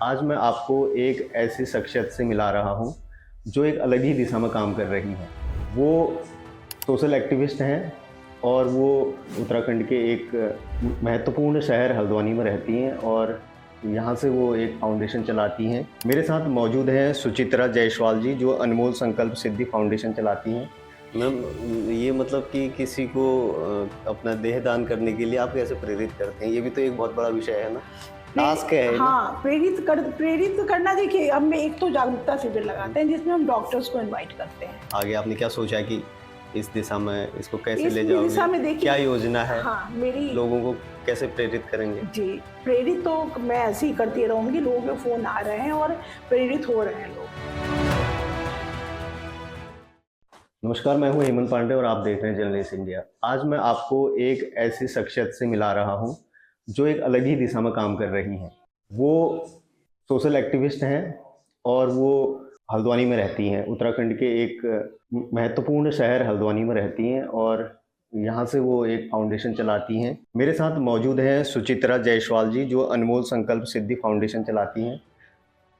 आज मैं आपको एक ऐसी शख्सियत से मिला रहा हूँ, जो एक अलग ही दिशा में काम कर रही हैं। वो सोशल एक्टिविस्ट हैं और वो उत्तराखंड के एक महत्वपूर्ण शहर हल्द्वानी में रहती हैं और यहाँ से वो एक फाउंडेशन चलाती हैं। मेरे साथ मौजूद हैं सुचित्रा जायसवाल जी, जो अनमोल संकल्प सिद्धि फाउंडेशन चलाती हैं। मैम, ये मतलब कि किसी को अपना देह दान करने के लिए आप कैसे प्रेरित करते हैं? ये भी तो एक बहुत बड़ा विषय है ना, टास्क है ना? हाँ, प्रेरित करना। देखिए, अब मैं एक तो जागरूकता शिविर लगाते हैं जिसमें हम डॉक्टर्स को इनवाइट करते हैं। आगे आपने क्या सोचा है कि इस दिशा में इसको कैसे इस ले दिशा जाओगे? में देखिए, क्या योजना है? हाँ, मेरी लोगों को कैसे प्रेरित करेंगे? जी, प्रेरित तो मैं ऐसे ही करती रहूँगी। लोगों के फ़ोन आ रहे हैं और प्रेरित हो रहे हैं लोग। नमस्कार, मैं हूँ हेमंत पांडे और आप देख रहे हैं जर्नलिस्ट इंडिया। आज मैं आपको एक ऐसी शख्सियत से मिला रहा हूँ, जो एक अलग ही दिशा में काम कर रही हैं। वो सोशल एक्टिविस्ट हैं और वो हल्द्वानी में रहती हैं। उत्तराखंड के एक महत्वपूर्ण शहर हल्द्वानी में रहती हैं और यहाँ से वो एक फाउंडेशन चलाती हैं। मेरे साथ मौजूद हैं सुचित्रा जायसवाल जी, जो अनमोल संकल्प सिद्धि फाउंडेशन चलाती हैं।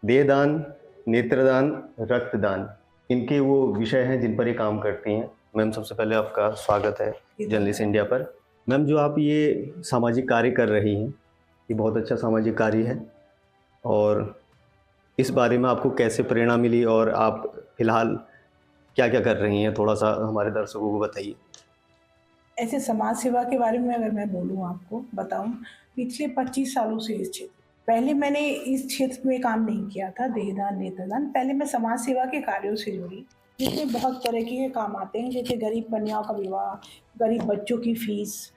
देहदान, नेत्रदान, रक्तदान, इनके वो विषय हैं जिन पर ये काम करती हैं। मैम, सबसे पहले आपका स्वागत है जर्नलिस्ट इंडिया पर। मैम, जो आप ये सामाजिक कार्य कर रही हैं, ये बहुत अच्छा सामाजिक कार्य है और इस बारे में आपको कैसे प्रेरणा मिली और आप फिलहाल क्या-क्या कर रही हैं? थोड़ा-सा हमारे दर्शकों को बताइए। ऐसे समाज सेवा के बारे में अगर मैं बोलूँ, आपको बताऊँ, पिछले 25 सालों से इस क्षेत्र पहले मैंने इस क्षेत्र में काम नहीं किया था, देहदान, नेत्रदान। पहले मैं समाज सेवा के कार्यों से जुड़ी, जिसमें बहुत तरह के काम आते हैं, जैसे गरीब कन्याओं का विवाह, गरीब बच्चों की फीस,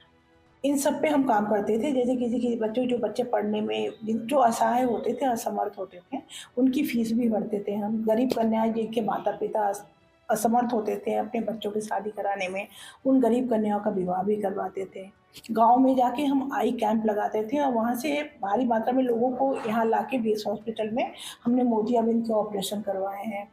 इन सब पे हम काम करते थे। जैसे किसी के बच्चों जो बच्चे पढ़ने में जो असहाय होते थे, असमर्थ होते थे, उनकी फीस भी भरते थे हम। गरीब कन्याएँ जिनके माता-पिता असमर्थ होते थे अपने बच्चों की शादी कराने में, उन गरीब कन्याओं का विवाह भी करवाते थे। गाँव में जाके हम आई कैंप लगाते थे और वहाँ से भारी मात्रा में लोगों को यहाँ लाके बेस हॉस्पिटल में हमने मोतियाबिंद के ऑपरेशन करवाए हैं।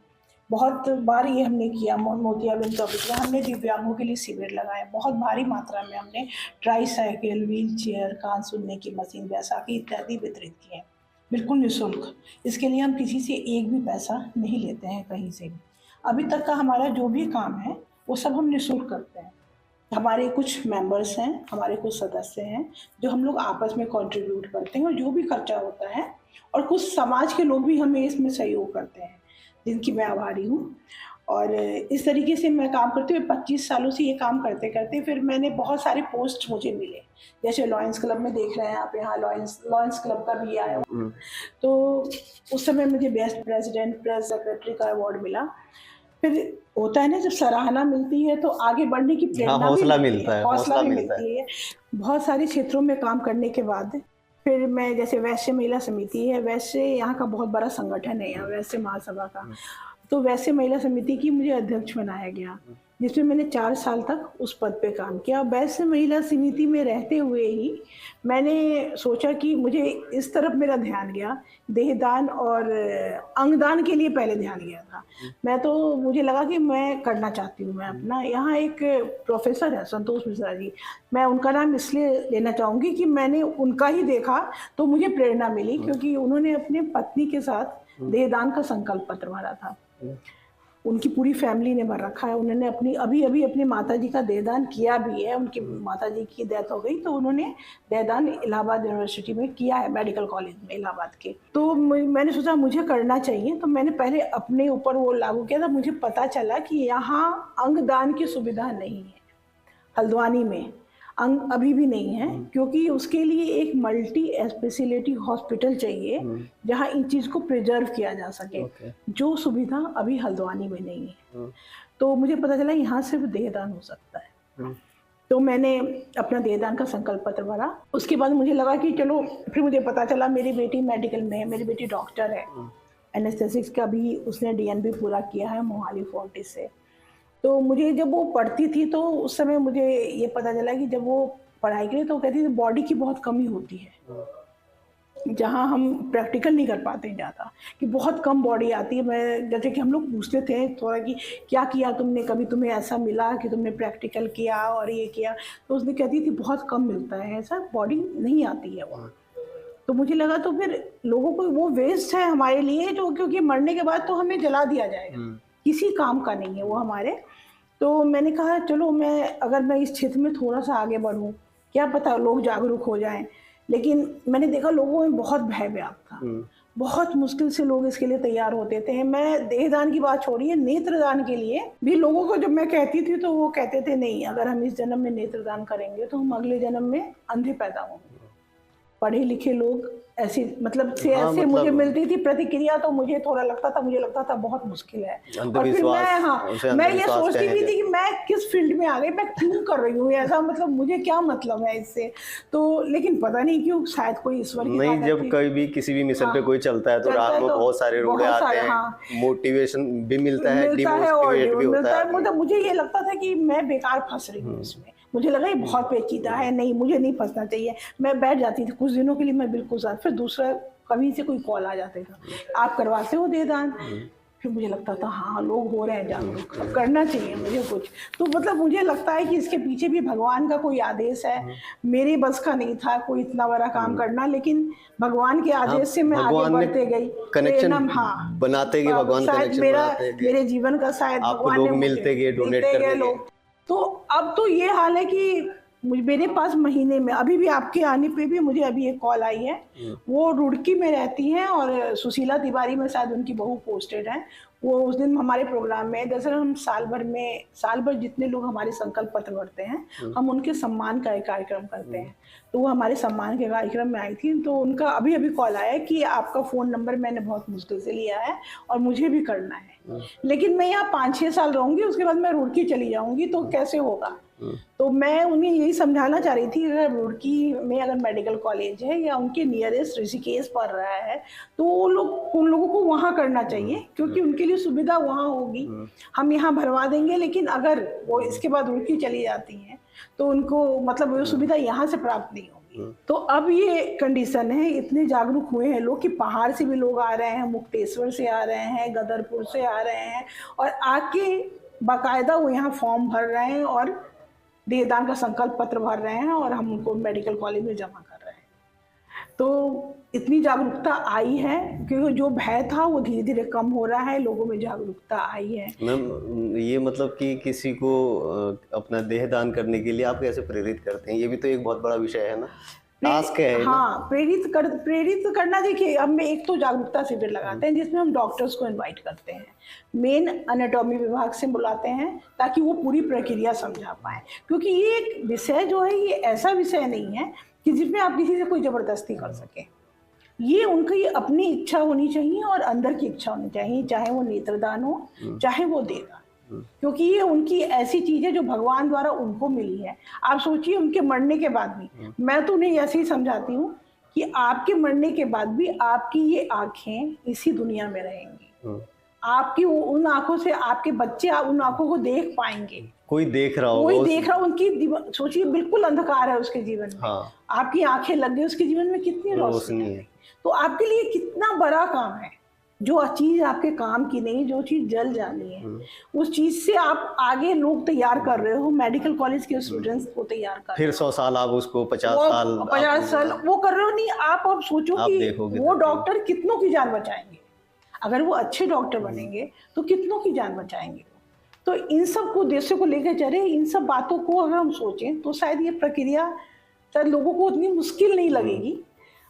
बहुत बार ये हमने किया, मोतियाबिंद का ऑपरेशन। हमने दिव्यांगों के लिए शिविर लगाए, बहुत भारी मात्रा में हमने ट्राईसाइकिल, व्हीलचेयर, कान सुनने की मशीन, बैसाखी इत्यादि वितरित किए, बिल्कुल निःशुल्क। इसके लिए हम किसी से एक भी पैसा नहीं लेते हैं, कहीं से भी। अभी तक का हमारा जो भी काम है, वो सब हम निःशुल्क करते हैं। हमारे कुछ मेंबर्स हैं, हमारे कुछ सदस्य हैं, जो हम लोग आपस में कंट्रीब्यूट करते हैं और जो भी खर्चा होता है, और कुछ समाज के लोग भी हमें इसमें सहयोग करते हैं, जिनकी मैं आभारी हूँ। और इस तरीके से मैं काम करती हूँ। 25 सालों से ये काम करते-करते फिर मैंने बहुत सारे पोस्ट मुझे मिले। जैसे लॉयंस क्लब में देख रहे हैं आप, यहाँ लॉयंस लॉयंस क्लब का भी आया हुआ। तो उस समय मुझे बेस्ट प्रेज़िडेंट, प्रेस सेक्रेटरी का अवार्ड मिला। फिर होता है ना, जब सराहना मिलती है तो आगे बढ़ने की हाँ, प्रेरणा भी हौसला मिलती है, मिलता है, हौसला हौसला भी मिलता है। मिलती है। बहुत सारे क्षेत्रों में काम करने के बाद फिर मैं, जैसे वैश्य महिला समिति है, वैश्य यहाँ का बहुत बड़ा संगठन है, यहाँ वैश्य महासभा का। तो वैश्य महिला समिति की मुझे अध्यक्ष बनाया गया, जिसमें मैंने 4 साल तक उस पद पे काम किया। वैश्य महिला समिति में रहते हुए ही मैंने सोचा कि मुझे इस तरफ मेरा ध्यान गया, देहदान और अंगदान के लिए पहले ध्यान गया था। मुझे लगा कि मैं करना चाहती हूँ। मैं अपना, यहाँ एक प्रोफ़ेसर हैं संतोष मिश्रा जी, मैं उनका नाम इसलिए लेना चाहूँगी कि मैंने उनका ही देखा तो मुझे प्रेरणा मिली, क्योंकि उन्होंने अपने पत्नी के साथ देहदान का संकल्प पत्र भरा था। उनकी पूरी फैमिली ने भर रखा है। उन्होंने अभी-अभी अपनी माताजी का देहदान किया भी है। उनकी माताजी की डेथ हो गई, तो उन्होंने देहदान इलाहाबाद यूनिवर्सिटी में किया है, मेडिकल कॉलेज में इलाहाबाद के। तो मैंने सोचा मुझे करना चाहिए, तो मैंने पहले अपने ऊपर वो लागू किया था। मुझे पता चला कि यहाँ अंगदान की सुविधा नहीं है, हल्द्वानी में अंग अभी भी नहीं है, क्योंकि उसके लिए एक मल्टी स्पेशलिटी हॉस्पिटल चाहिए, जहाँ इन चीज़ को प्रिजर्व किया जा सके, जो सुविधा अभी हल्द्वानी में नहीं है। तो मुझे पता चला यहाँ सिर्फ देहदान हो सकता है। तो मैंने अपना देहदान का संकल्प पत्र भरा। उसके बाद मुझे लगा कि चलो, फिर मुझे पता चला मेरी बेटी मेडिकल में है, मेरी बेटी डॉक्टर है, एनेस्थेसिक्स का भी उसने डीएनबी पूरा किया है मोहाली फोर्टिस से। तो मुझे जब वो पढ़ती थी तो उस समय मुझे ये पता चला कि जब वो पढ़ाई के लिए, तो वो कहती थी बॉडी की बहुत कमी होती है, जहाँ हम प्रैक्टिकल नहीं कर पाते हैं ज़्यादा, कि बहुत कम बॉडी आती है। मैं, जैसे कि हम लोग पूछते थे थोड़ा कि क्या किया तुमने, कभी तुम्हें ऐसा मिला कि तुमने प्रैक्टिकल किया और ये किया, तो उसने कहती थी बहुत कम मिलता है, ऐसा बॉडी नहीं आती है वहाँ। तो मुझे लगा तो फिर लोगों को वो वेस्ट है हमारे लिए, जो क्योंकि मरने के बाद तो हमें जला दिया जाएगा, किसी काम का नहीं है वो हमारे। तो मैंने कहा चलो अगर मैं इस क्षेत्र में थोड़ा सा आगे बढ़ूं, क्या पता लोग जागरूक हो जाएं। लेकिन मैंने देखा लोगों में बहुत भय व्याप्त था, बहुत मुश्किल से लोग इसके लिए तैयार होते थे। मैं देहदान की बात छोड़िए, नेत्रदान के लिए भी लोगों को जब मैं कहती थी तो वो कहते थे नहीं, अगर हम इस जन्म में नेत्रदान करेंगे तो हम अगले जन्म में अंधे पैदा होंगे। पढ़े लिखे लोग ऐसी ऐसे मुझे मिलती थी प्रतिक्रिया, तो मुझे लगता था बहुत मुश्किल है। और फिर मैं ये सोचती भी थी कि मैं किस फील्ड में आ गई, मैं क्यों कर रही हूँ ऐसा, मुझे क्या मतलब है इससे। तो लेकिन पता नहीं क्यों, शायद कोई ईश्वर की नहीं, जब कभी भी किसी भी मिशन पे कोई चलता है तो राह में बहुत सारे रोड़े आते हैं, मोटिवेशन भी मिलता है, डिमोटिवेट भी होता है। मतलब मुझे ये लगता था कि मैं बेकार फंस रही हूँ इसमें, मुझे लगा ये बहुत पेचीदा है, नहीं मुझे नहीं फंसना चाहिए। मैं बैठ जाती थी कुछ दिनों के लिए, मैं बिल्कुल साथ। फिर दूसरा कभी से कोई कॉल आ जाता था, आप करवाते हो देहदान? फिर मुझे लगता था हाँ लोग हो रहे हैं जागरूक, करना चाहिए मुझे कुछ। तो मुझे लगता है कि इसके पीछे भी भगवान का कोई आदेश है। मेरे बस का नहीं था कोई इतना बड़ा काम करना, लेकिन भगवान के आदेश से मैं आगे बढ़ते गई, कनेक्शन बनाते गए, भगवान कनेक्शन बनाते गए, मेरे जीवन का शायद आपको लोग मिलते गए, डोनेट करते गए। तो अब तो ये हाल है कि मेरे पास महीने में, अभी भी आपके आने पे भी मुझे अभी एक कॉल आई है, वो रुड़की में रहती हैं और सुशीला तिवारी में शायद उनकी बहू पोस्टेड है। वो उस दिन हमारे प्रोग्राम में, दरअसल हम साल भर जितने लोग हमारे संकल्प पत्र भरते हैं, हम उनके सम्मान का एक कार्यक्रम करते हैं। तो वो हमारे सम्मान के कार्यक्रम में आई थी, तो उनका अभी कॉल आया कि आपका फ़ोन नंबर मैंने बहुत मुश्किल से लिया है और मुझे भी करना है, लेकिन मैं यहाँ 5-6 साल रहूँगी, उसके बाद मैं रुड़की चली जाऊँगी, तो कैसे होगा। तो मैं उन्हें यही समझाना चाह रही थी, अगर रुड़की में अगर मेडिकल कॉलेज है या उनके नियरेस्ट ऋषिकेश पड़ रहा है, तो उन लोगों को वहाँ करना चाहिए, क्योंकि उनके लिए सुविधा वहाँ होगी। हम यहाँ भरवा देंगे, लेकिन अगर वो इसके बाद रुड़की चली जाती हैं तो उनको वो सुविधा यहाँ से प्राप्त नहीं होगी। तो अब ये कंडीशन है, इतने जागरूक हुए हैं लोग कि पहाड़ से भी लोग आ रहे हैं, मुक्तेश्वर से आ रहे हैं, गदरपुर से आ रहे हैं, और आके बाकायदा वो यहाँ फॉर्म भर रहे हैं और देहदान का संकल्प पत्र भर रहे हैं, और हम उनको मेडिकल कॉलेज में जमा कर रहे हैं। तो इतनी जागरूकता आई है, क्योंकि जो भय था वो धीरे धीरे कम हो रहा है, लोगों में जागरूकता आई है। मैम, ये कि किसी को अपना देहदान करने के लिए आप कैसे प्रेरित करते हैं? ये भी तो एक बहुत बड़ा विषय है ना, टास्क है। हाँ, प्रेरित करना, देखिए हम एक तो जागरूकता शिविर लगाते हैं जिसमें हम डॉक्टर्स को इनवाइट करते हैं, मेन एनाटॉमी विभाग से बुलाते हैं, ताकि वो पूरी प्रक्रिया समझा पाए। क्योंकि ये एक विषय जो है, ये ऐसा विषय नहीं है कि जिसमें आप किसी से कोई जबरदस्ती कर सके। ये उनकी अपनी इच्छा होनी चाहिए और अंदर की इच्छा होनी चाहिए, चाहे वो नेत्रदान हो, चाहे वो देहदान, क्योंकि ये उनकी ऐसी चीज है जो भगवान द्वारा उनको मिली है। आप सोचिए उनके मरने के बाद भी, मैं तो उन्हें ऐसे ही समझाती हूँ कि आपके मरने के बाद भी आपकी ये आंखें इसी दुनिया में रहेंगी, आपकी उन आंखों से आपके बच्चे उन आंखों को देख पाएंगे। कोई देख रहा होगा, उनकी सोचिए बिल्कुल अंधकार है उसके जीवन में। हाँ। आपकी आंखें लग गई, उसके जीवन में कितनी रोशनी है। तो आपके लिए कितना बड़ा काम है, जो चीज आपके काम की नहीं, जो चीज जल जानी है, उस चीज से आप आगे लोग तैयार कर रहे हो, मेडिकल कॉलेज के स्टूडेंट्स को तैयार कर रहे हो। फिर 100 साल आप उसको 50 साल वो कर रहे हो। नहीं, आप अब सोचो कि वो डॉक्टर कितनों की जान बचाएंगे, अगर वो अच्छे डॉक्टर बनेंगे तो कितनों की जान बचाएंगे। तो इन सब को उद्देश्य को लेकर चले, इन सब बातों को अगर हम सोचें तो शायद ये प्रक्रिया शायद लोगों को उतनी मुश्किल नहीं लगेगी।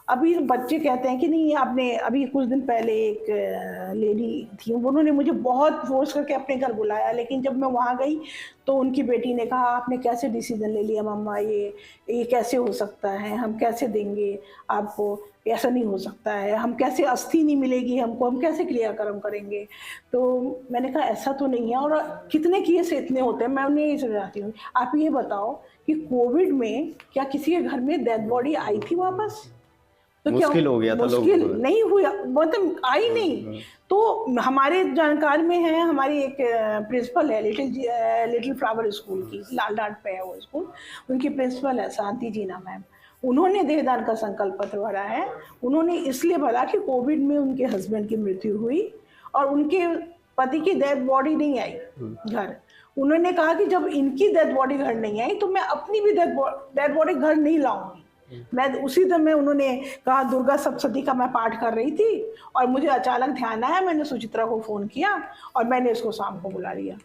अभी बच्चे कहते हैं कि नहीं, आपने अभी कुछ दिन पहले एक लेडी थी, उन्होंने मुझे बहुत फोर्स करके अपने घर बुलाया, लेकिन जब मैं वहाँ गई तो उनकी बेटी ने कहा, आपने कैसे डिसीजन ले लिया मम्मा, ये कैसे हो सकता है, हम कैसे देंगे आपको, ऐसा नहीं हो सकता है, हम कैसे, अस्थि नहीं मिलेगी हमको, हम कैसे क्रियाक्रम करेंगे। तो मैंने कहा ऐसा तो नहीं है, और कितने केस इतने होते हैं। मैं उन्हें ये समझाती हूँ, आप ये बताओ कि कोविड में क्या किसी के घर में डेड बॉडी आई थी वापस? तो मुश्किल हो गया था, मुश्किल नहीं हुआ, आई नहीं। तो हमारे जानकार में है, हमारी एक प्रिंसिपल है लिटिल फ्लावर स्कूल की, लाल डाट पे है वो स्कूल, उनकी प्रिंसिपल है शांति जीना मैम। उन्होंने देहदान का संकल्प पत्र भरा है। उन्होंने इसलिए भरा कि कोविड में उनके हस्बैंड की मृत्यु हुई और उनके पति की डेड बॉडी नहीं आई घर। उन्होंने कहा कि जब इनकी डेड बॉडी घर नहीं आई तो मैं अपनी भी डेड बॉडी घर नहीं लाऊंगी। मैं उसी दिन में उन्होंने कहा दुर्गा सप्तशती का मैं पाठ कर रही थी और मुझे अचानक ध्यान आया, मैंने सुचित्रा को फ़ोन किया और मैंने इसको शाम को बुला लिया।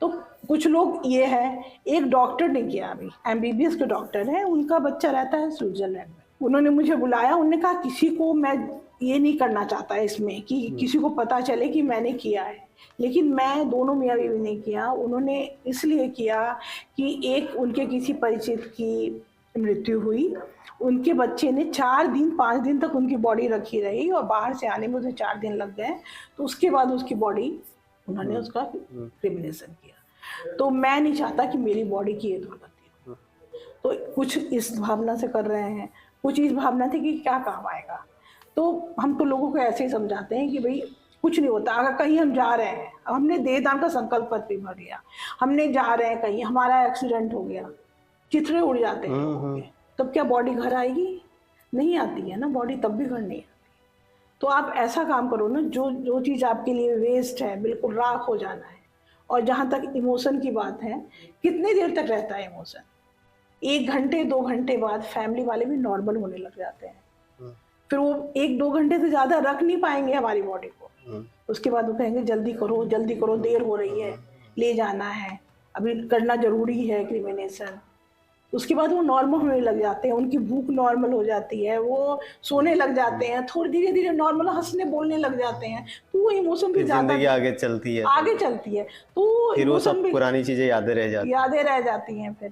तो कुछ लोग ये है, एक डॉक्टर ने किया, अभी एमबीबीएस के डॉक्टर हैं, उनका बच्चा रहता है स्विट्जरलैंड में। उन्होंने मुझे बुलाया, उन्होंने कहा किसी को मैं ये नहीं करना चाहता इसमें कि किसी को पता चले कि मैंने किया है, लेकिन मैं दोनों मियाँ बीवी ने किया। उन्होंने इसलिए किया कि एक उनके किसी परिचित की मृत्यु हुई, उनके बच्चे ने 4 दिन 5 दिन तक उनकी बॉडी रखी रही और बाहर से आने में उसे 4 दिन लग गए, तो उसके बाद उसकी बॉडी उन्होंने उसका क्रिमिनेशन किया। तो मैं नहीं चाहता कि मेरी बॉडी की ये दुर्गति हो, तो कुछ इस भावना से कर रहे हैं, कुछ इस भावना से कि क्या काम आएगा। तो हम तो लोगों को ऐसे ही समझाते हैं कि भाई कुछ नहीं होता। अगर कहीं हम जा रहे हैं, अब हमने देहदान का संकल्प पत्र भी भर लिया, हमने जा रहे हैं कहीं, हमारा एक्सीडेंट हो गया, चिथड़े उड़ जाते हैं लोगों के, तब क्या बॉडी घर आएगी? नहीं आती है ना बॉडी, तब भी घर नहीं आती। तो आप ऐसा काम करो ना, जो चीज़ आपके लिए वेस्ट है, बिल्कुल राख हो जाना है। और जहाँ तक इमोशन की बात है, कितनी देर तक रहता है इमोशन? 1 घंटे 2 घंटे बाद फैमिली वाले भी नॉर्मल होने लग जाते हैं। फिर वो 1-2 घंटे से ज़्यादा रख नहीं पाएंगे हमारी बॉडी को। उसके बाद वो कहेंगे जल्दी करो, देर हो रही है, ले जाना है, अभी करना जरूरी है क्रिमिनेशन। उसके बाद वो नॉर्मल होने लग जाते हैं, उनकी भूख नॉर्मल हो जाती है, वो सोने लग जाते हैं, थोड़ी धीरे धीरे नॉर्मल हंसने बोलने लग जाते हैं। तो वो इमोशन भी ज़्यादा आगे चलती है, तो फिर वो सब पुरानी चीजें यादें रह जाती हैं। फिर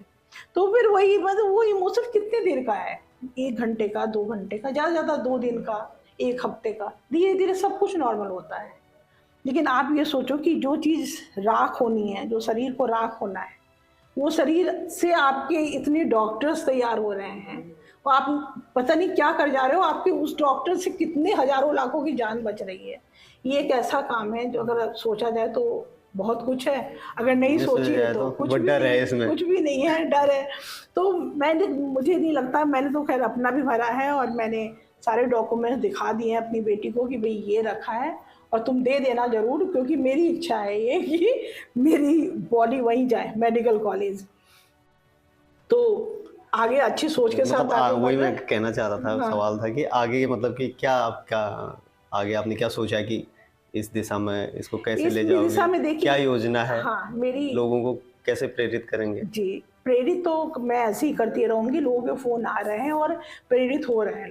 तो फिर वही मतलब वो इमोशन कितने देर का है? 1 घंटे का, 2 घंटे का, ज़्यादा ज़्यादा 2 दिन का, 1 हफ्ते का। धीरे धीरे सब कुछ नॉर्मल होता है। लेकिन आप ये सोचो कि जो चीज़ राख होनी है, जो शरीर को राख होना है, वो शरीर से आपके इतने डॉक्टर्स तैयार हो रहे हैं, और आप पता नहीं क्या कर जा रहे हो, आपके उस डॉक्टर से कितने हजारों लाखों की जान बच रही है। ये एक ऐसा काम है जो अगर सोचा जाए तो बहुत कुछ है, अगर नहीं सोचिए तो कुछ भी नहीं है, डर है। तो मुझे नहीं लगता, मैंने तो खैर अपना भी भरा है और मैंने सारे डॉक्यूमेंट्स दिखा दिए हैं अपनी बेटी को कि भाई ये रखा है और तुम दे देना जरूर, क्योंकि मेरी इच्छा है ये कि मेरी बॉडी वहीं जाए, मेडिकल कॉलेज। तो आगे अच्छी सोच के साथ वही मैं कहना चाह रहा था। हाँ। सवाल था कि आगे मतलब कि क्या आपका आगे आपने क्या सोचा कि इस दिशा में इसको कैसे ले जाओगे, क्या योजना है? हाँ, मेरी लोगों को कैसे प्रेरित करेंगे? जी, प्रेरित तो मैं ऐसे ही करती रहूंगी। लोगों के फोन आ रहे हैं और प्रेरित हो रहे हैं,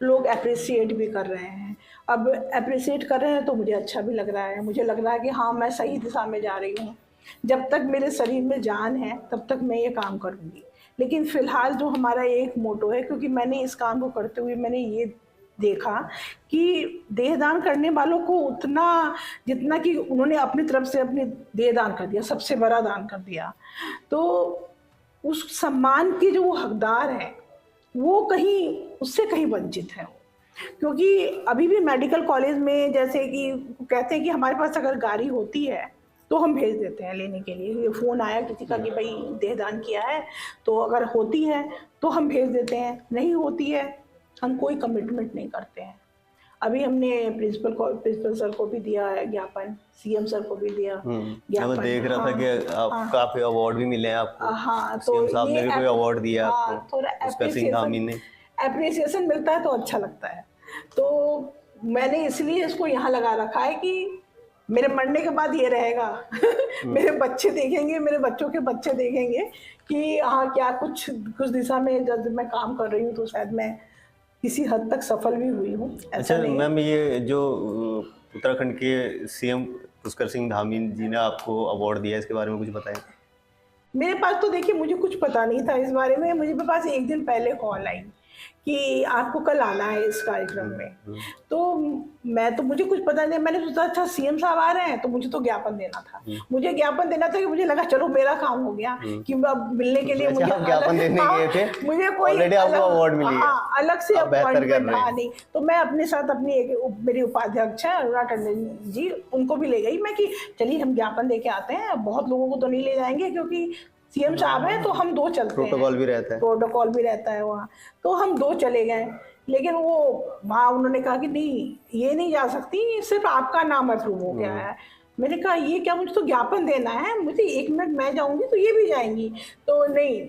लोग अप्रिशिएट भी कर रहे हैं। अब अप्रिशिएट कर रहे हैं तो मुझे अच्छा भी लग रहा है, मुझे लग रहा है कि हाँ मैं सही दिशा में जा रही हूँ। जब तक मेरे शरीर में जान है तब तक मैं ये काम करूँगी। लेकिन फिलहाल जो हमारा एक मोटो है, क्योंकि मैंने इस काम को करते हुए मैंने ये देखा कि देहदान करने वालों को उतना जितना कि उन्होंने अपनी तरफ से अपनी देहदान कर दिया, सबसे बड़ा दान कर दिया, तो उस सम्मान के जो वो हकदार हैं वो कहीं उससे कहीं वंचित है। क्योंकि अभी भी मेडिकल कॉलेज में जैसे कि कहते हैं कि हमारे पास अगर गाड़ी होती है तो हम भेज देते हैं लेने के लिए। फ़ोन आया किसी का कि भाई देहदान किया है, तो अगर होती है तो हम भेज देते हैं, नहीं होती है हम कोई कमिटमेंट नहीं करते हैं। अभी हमने प्रिंसिपल सर को भी दिया है ज्ञापन, सीएम सर को भी दिया ज्ञापन। मैं देख रहा था कि काफी अवार्ड भी मिले हैं आपको। हाँ, तो सीएम साहब ने भी कोई अवार्ड दिया आपको? थोड़ा एप्रिसिएशन मिलता है तो अच्छा लगता है। तो मैंने इसलिए इसको यहाँ लगा रखा है कि मेरे मरने के बाद ये रहेगा मेरे बच्चे देखेंगे, मेरे बच्चों के बच्चे देखेंगे कि हाँ क्या कुछ दिशा में जब मैं काम कर रही हूँ तो शायद मैं किसी हद तक सफल भी हुई हूँ। अच्छा मैम, ये जो उत्तराखंड के सीएम पुष्कर सिंह धामी जी ने आपको अवार्ड दिया, इसके बारे में कुछ बताएं। मेरे पास तो देखिए मुझे कुछ पता नहीं था इस बारे में। मुझे पास एक दिन पहले कॉल आई कि आपको कल आना है इस कार्यक्रम में। तो मैं तो मुझे कुछ पता नहीं, मैंने सोचा अच्छा सीएम साहब आ रहे हैं तो मुझे तो ज्ञापन देना था। मुझे ज्ञापन देना था कि मुझे लगा चलो मेरा काम हो गया कि मिलने के लिए मुझे ज्ञापन देने गए थे, मुझे कोई अवार्ड मिल गया, अलग से अपॉइंटमेंट नहीं। तो मैं अपने साथ अपनी एक मेरी उपाध्यक्ष है अरुणा टंडन जी, उनको भी ले गई मैं कि चलिए हम ज्ञापन दे के आते हैं। बहुत लोगों को तो नहीं ले जाएंगे क्योंकि सीएम साहब हैं तो हम 2 चलते हैं, प्रोटोकॉल भी रहता है वहाँ, तो हम 2 चले गए। लेकिन वो वहाँ उन्होंने कहा कि नहीं ये नहीं जा सकती, सिर्फ आपका नाम अप्रूव हो गया है। मैंने कहा ये क्या, मुझे तो ज्ञापन देना है, मुझे 1 मिनट मैं जाऊंगी तो ये भी जाएंगी, तो नहीं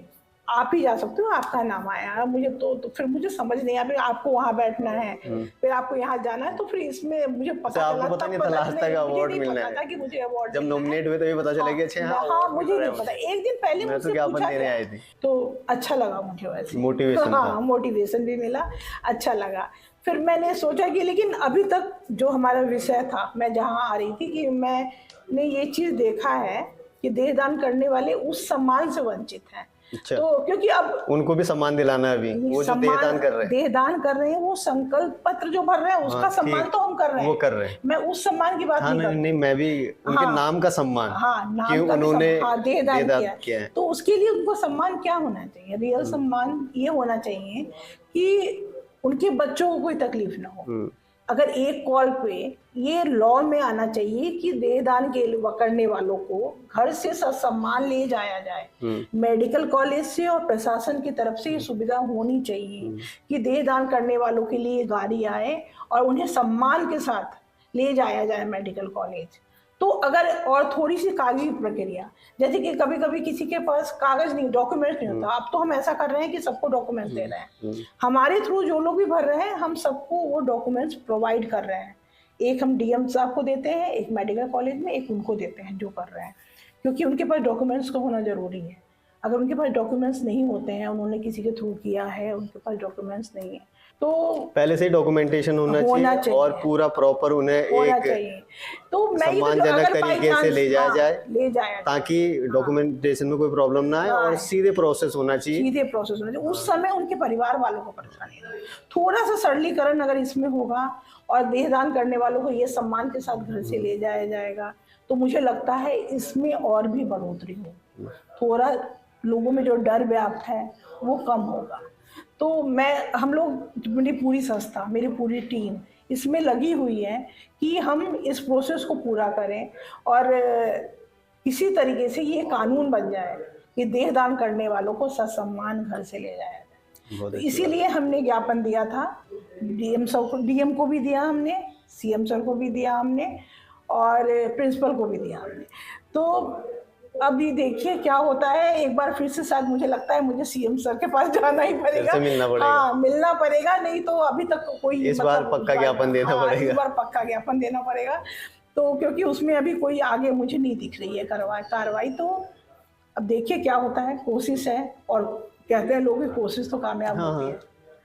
आप ही जा सकते हो, आपका नाम आया। मुझे तो फिर मुझे समझ नहीं आया, फिर आपको वहाँ बैठना है, फिर आपको यहाँ जाना है, तो फिर इसमें मुझे पता आपको चला, पता तब नहीं था पता लास्ट तक अवार्ड मुझे नहीं मिलना पता था है? कि मुझे अवार्ड जब मिलना है। नॉमिनेट हुए तो ये पता चला कि अच्छा हाँ, हाँ मुझे नहीं पता, एक दिन पहले मैं तो मुझसे ज्ञापन पूछा देने गया, आई थी। तो अच्छा लगा मुझे वैसे, मोटिवेशन था। हाँ मोटिवेशन भी मिला, अच्छा लगा। फिर मैंने सोचा कि लेकिन अभी तक जो हमारा विषय था, मैं जहाँ आ रही थी, कि मैंने ये चीज़ देखा है कि देहदान करने वाले उस सम्मान से वंचित हैं। अच्छा, तो क्योंकि अब उनको भी सम्मान दिलाना है अभी, वो जो देहदान कर रहे हैं। देहदान कर रहे हैं, वो संकल्प पत्र जो भर रहे हैं, उसका सम्मान ठीक, तो हम कर रहे वो हैं, कर रहे हैं। मैं उस सम्मान की बात हाँ नहीं कर नहीं, रही। मैं भी उनके हाँ, नाम का सम्मान, हाँ कि नाम का भी उन्होंने हाँ, देहदान किया किया है। तो उसके लिए उनको सम्मान क्या होना चाहिए? रियल सम्मान ये होना चाहिए कि उनके बच्चों को कोई तकलीफ ना हो। अगर एक कॉल पे ये लॉ में आना चाहिए कि देहदान के करने वालों को घर से सम्मान ले जाया जाए, मेडिकल कॉलेज से और प्रशासन की तरफ से ये सुविधा होनी चाहिए कि देहदान करने वालों के लिए गाड़ी आए और उन्हें सम्मान के साथ ले जाया जाए मेडिकल कॉलेज। तो अगर और थोड़ी सी कागजी प्रक्रिया, जैसे कि कभी कभी किसी के पास कागज नहीं, डॉक्यूमेंट्स नहीं होता, अब तो हम ऐसा कर रहे हैं कि सबको डॉक्यूमेंट्स दे रहे हैं, हमारे थ्रू जो लोग भी भर रहे हैं, हम सबको वो डॉक्यूमेंट्स प्रोवाइड कर रहे हैं। एक हम डीएम साहब को देते हैं, एक मेडिकल कॉलेज में, एक उनको देते हैं जो कर रहे हैं, क्योंकि उनके पास डॉक्यूमेंट्स का होना जरूरी है। अगर उनके पास डॉक्यूमेंट्स नहीं होते हैं, उन्होंने किसी के थ्रू किया है, उनके पास डॉक्यूमेंट्स नहीं है, तो पहले से ही डॉक्यूमेंटेशन होना चाहिए और पूरा प्रॉपर उन्हें होना एक चाहिए। तो मैं सम्मानजनक तरीके से ले जाया ताकि डॉक्यूमेंटेशन में कोई प्रॉब्लम ना आए और सीधे प्रोसेस होना चाहिए। सीधे प्रोसेस होना चाहिए। उस समय उनके परिवार वालों को परेशानी ना, थोड़ा सा सरलीकरण अगर इसमें होगा और देहदान करने वालों को ये सम्मान के साथ घर से ले जाया जाएगा, तो मुझे लगता है इसमें और भी बढ़ोतरी होगी, थोड़ा लोगों में जो डर व्याप्त है वो कम होगा। तो हम लोग, मेरी पूरी संस्था, मेरी पूरी टीम इसमें लगी हुई है कि हम इस प्रोसेस को पूरा करें और इसी तरीके से ये कानून बन जाए कि देहदान करने वालों को ससम्मान घर से ले जाया जाए। तो इसीलिए हमने ज्ञापन दिया था, डीएम को भी दिया हमने, सीएम सर को भी दिया हमने और प्रिंसिपल को भी दिया हमने। तो अभी देखिए क्या होता है, एक बार फिर से शायद मुझे लगता है मुझे सीएम सर के पास जाना ही पड़ेगा, मिलना पड़ेगा। हाँ मिलना पड़ेगा, नहीं तो अभी तक कोई इस बार पक्का ज्ञापन देना पड़ेगा। इस बार पक्का ज्ञापन देना पड़ेगा। तो क्योंकि उसमें अभी कोई आगे मुझे नहीं दिख रही है कार्रवाई, तो अब देखिए क्या होता है, कोशिश है और कहते हैं लोग कि कोशिश तो कामयाब होती है,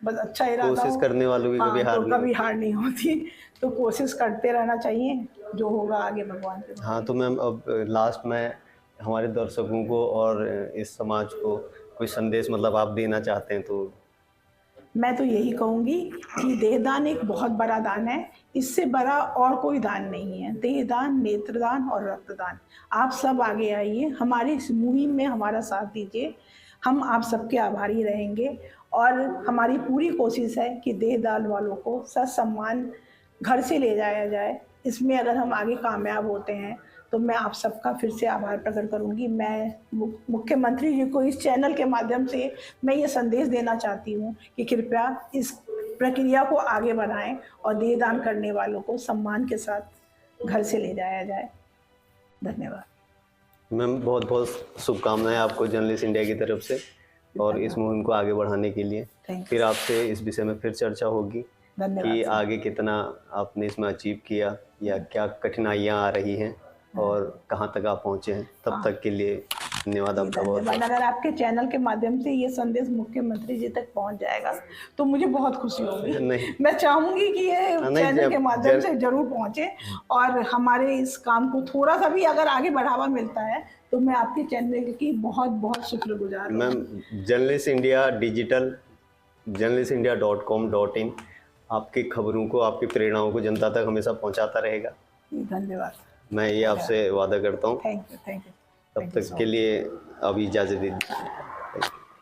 बस अच्छा इरादा कोशिश करने वालों की कभी हार नहीं होती, तो कोशिश करते रहना चाहिए, जो होगा आगे भगवान के। हाँ, तो मैम अब लास्ट में हमारे दर्शकों को और इस समाज को कोई संदेश मतलब आप देना चाहते हैं? तो मैं तो यही कहूँगी कि देहदान एक बहुत बड़ा दान है, इससे बड़ा और कोई दान नहीं है। देहदान, नेत्रदान और रक्तदान, आप सब आगे आइए, हमारी इस मुहिम में हमारा साथ दीजिए, हम आप सबके आभारी रहेंगे और हमारी पूरी कोशिश है कि देहदान वालों को ससम्मान घर से ले जाया जाए। इसमें अगर हम आगे कामयाब होते हैं तो मैं आप सबका फिर से आभार प्रकट करूंगी। मैं मुख्यमंत्री जी को इस चैनल के माध्यम से मैं ये संदेश देना चाहती हूँ कि कृपया इस प्रक्रिया को आगे बढ़ाएं और देहदान करने वालों को सम्मान के साथ घर से ले जाया जाए। धन्यवाद मैम, बहुत बहुत शुभकामनाएं आपको जर्नलिस्ट इंडिया की तरफ से और इस मुहिम को आगे बढ़ाने के लिए। फिर आपसे इस विषय में फिर चर्चा होगी कि आगे कितना आपने इसमें अचीव किया या क्या कठिनाइयाँ आ रही हैं और कहाँ तक आप पहुँचे हैं। तब तक के लिए धन्यवाद आपका बहुत। अगर आपके चैनल के माध्यम से ये संदेश मुख्यमंत्री जी तक पहुंच जाएगा तो मुझे बहुत खुशी होगी। नहीं, मैं चाहूंगी कि ये चैनल के माध्यम से जरूर पहुंचे और हमारे इस काम को थोड़ा सा भी अगर आगे बढ़ावा मिलता है तो मैं आपके चैनल की बहुत बहुत शुक्रगुजार हूँ। Ma'am, journalist India digital journalistindia.com.in आपकी खबरों को, आपकी प्रेरणाओं को जनता तक हमेशा पहुंचाता रहेगा। धन्यवाद, मैं ये आपसे वादा करता हूँ। Thank you. तब तक के लिए अभी इजाज़त दीजिए।